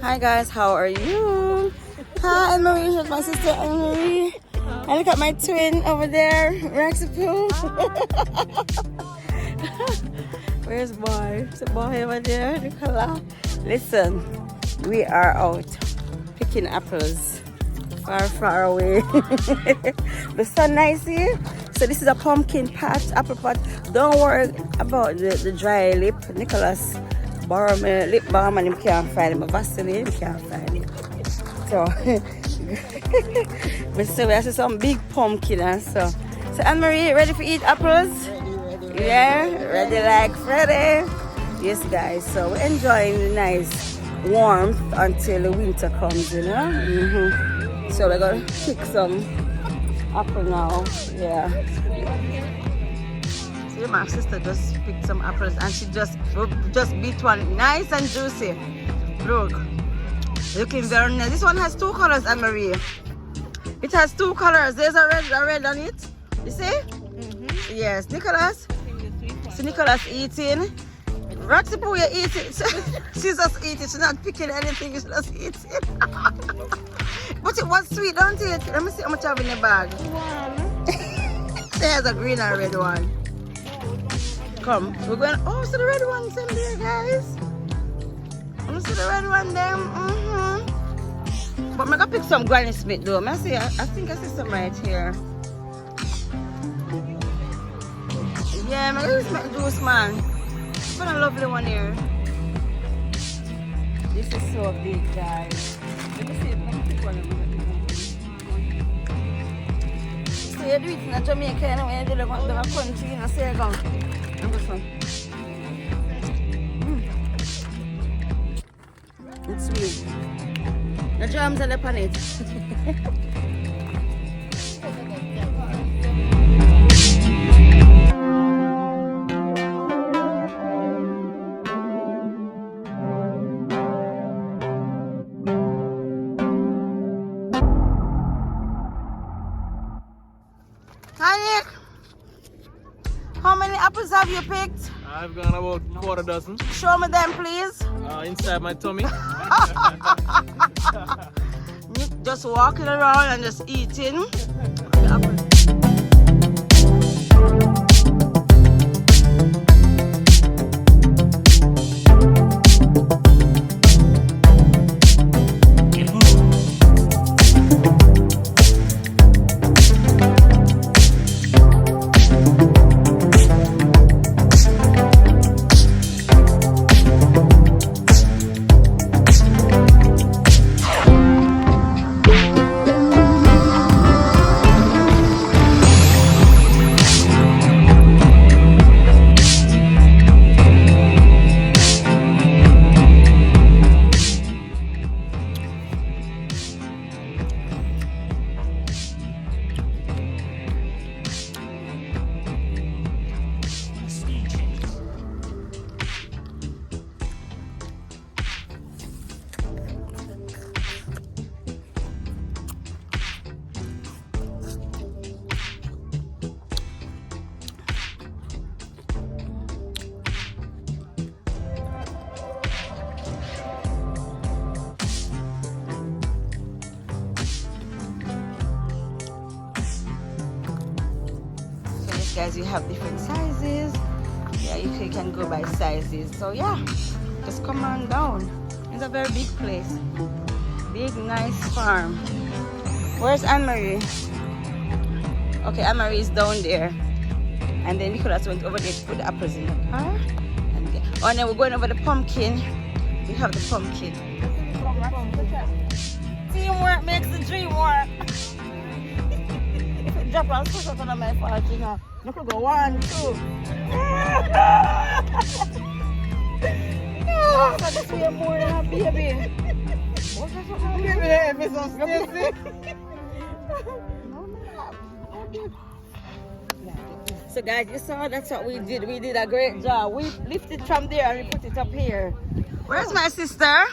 Hi guys, how are you? Hi, Anne-Marie. Here's my sister Anne-Marie. And look at my twin over there, Rexapoo. Where's boy? It's a boy over there, Nicola. Listen, we are out picking apples far away. The sun nice here. So this is a pumpkin patch, apple pot. Don't worry about the dry lip. Nicholas borrow my lip balm and him can't find it. My Vaseline, he can't find it. So, but so we see some big pumpkin and so. So Anne-Marie, ready for eat apples? Ready. Yeah, ready like Freddy. Yes guys, so we're enjoying the nice warmth until the winter comes, you know. So we're gonna pick some apple now. Yeah. See, my sister just picked some apples and she just beat one nice and juicy. Look, looking very nice. This one has two colors, Anne-Marie. It has two colors. There's a red on it. You see? Yes, Nicholas. So Nicholas eating. Roxy-Poo, you're eating. She's just eating. She's not picking anything. She's just eating. But it was sweet, don't it? Let me see how much I have in the bag. There's a green and red one. Come, we're going. Oh, see the red one's in there, guys. You see the red one there? But I'm gonna pick some Granny Smith though. I think I see some right here. Yeah, I'm gonna use my juice, man. What a lovely one here. This is so big, guys. Let me see. Let me pick one of them. So you do it in Jamaica, and when you do the country, you know, say it. It's sweet. The germs are upon it. Hi Nick, how many apples have you picked? I've gone about quarter dozen. Show me them, please. Inside my tummy. Nick just walking around and just eating. Guys, you have different sizes. Yeah, you can go by sizes. So yeah, just come on down. It's a very big place, big nice farm. Where's Anne-Marie? Okay, Anne-Marie is down there, and then Nicholas went over there to put the apples in the car. And then we're going over the pumpkin. We have the pumpkin. Teamwork makes the dream work. If it drop on my fault, you know. Look at go 1, 2. So this way more than a baby. What's that for baby? It's so Stacey. So guys, you saw that's what we did. We did a great job. We lifted from there and we put it up here. Where's my sister?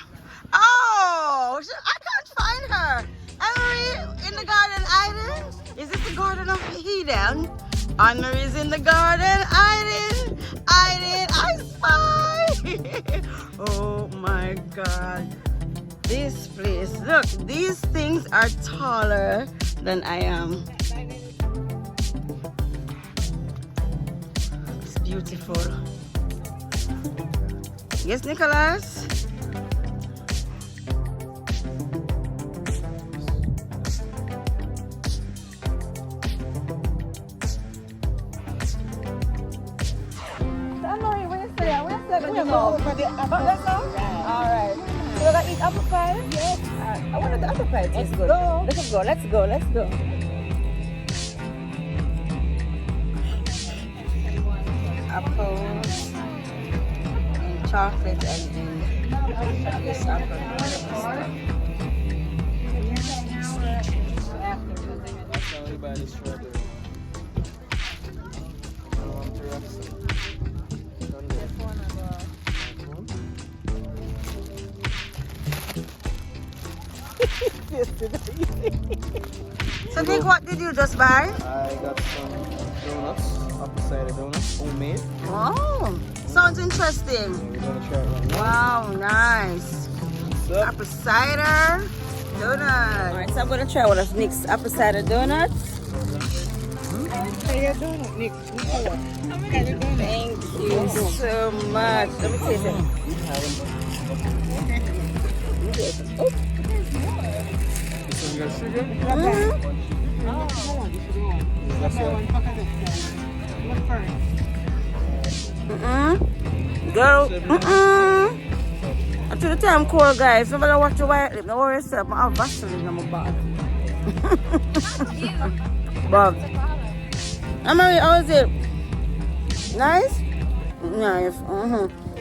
Oh, I can't find her. Anne-Marie in the garden island? Is this the garden of Eden? Anne-Marie's in the garden hiding, I spy. Oh my God. this place. Look, these things are taller than I am. It's beautiful. Yes, Nicholas? Alright. So we're gonna eat apple pie? Yes. I wanted the apple pie. Let's go. Let's go. Apples and chocolate and then this apple. Sorry about this strawberry. I want to rock some. So Nick, what did you just buy? I got some donuts, apple cider donuts, homemade. Oh, sounds interesting. We're gonna try it right now. Wow, nice. What's up? Apple cider donuts. Alright, so I'm gonna try one of Nick's apple cider donuts. Nick. Thank you so much. Let me taste it. This one got sugar? Girl, Until the time cold, guys. Remember watch your white lip. Don't worry yourself. I have Vaseline in my bag. Bob. Amory, how is it? Nice? Nice.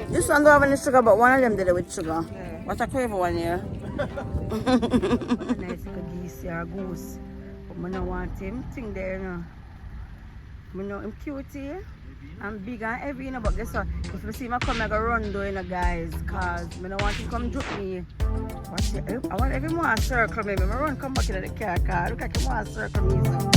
This one don't have any sugar, but one of them did it with sugar. What a crave one here. Nice geese or goose. But I don't want him. Thing there, you know. I know him cute here. I'm big and heavy, you know, but guess what? If you see me come, I go run though, you know, guys. Because I don't want him to come drop me. I want every more circle me. I run come back in the car. Look like him want circle me. So.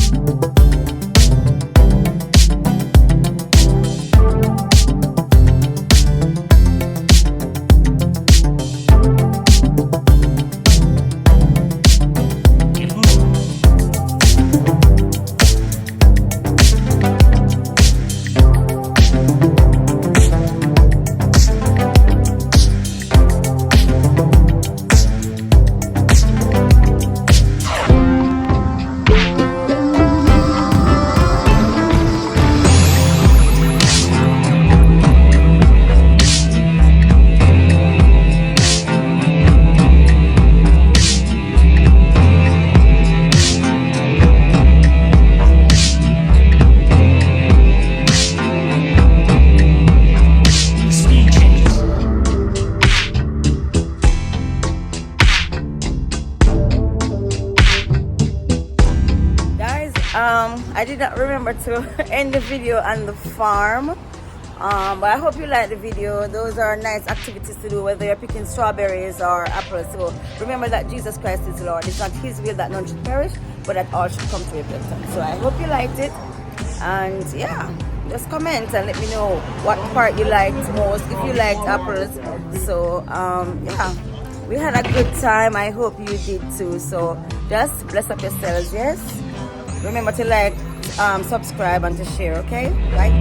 I did not remember to end the video on the farm, but I hope you like the video. Those are nice activities to do, whether you're picking strawberries or apples. So remember that Jesus Christ is Lord. It's not his will that none should perish, but that all should come to repentance. So I hope you liked it, and yeah, just comment and let me know what part you liked most, if you liked apples. So yeah, we had a good time. I hope you did too. So just bless up yourselves. Yes, remember to like, subscribe and to share. Okay, bye.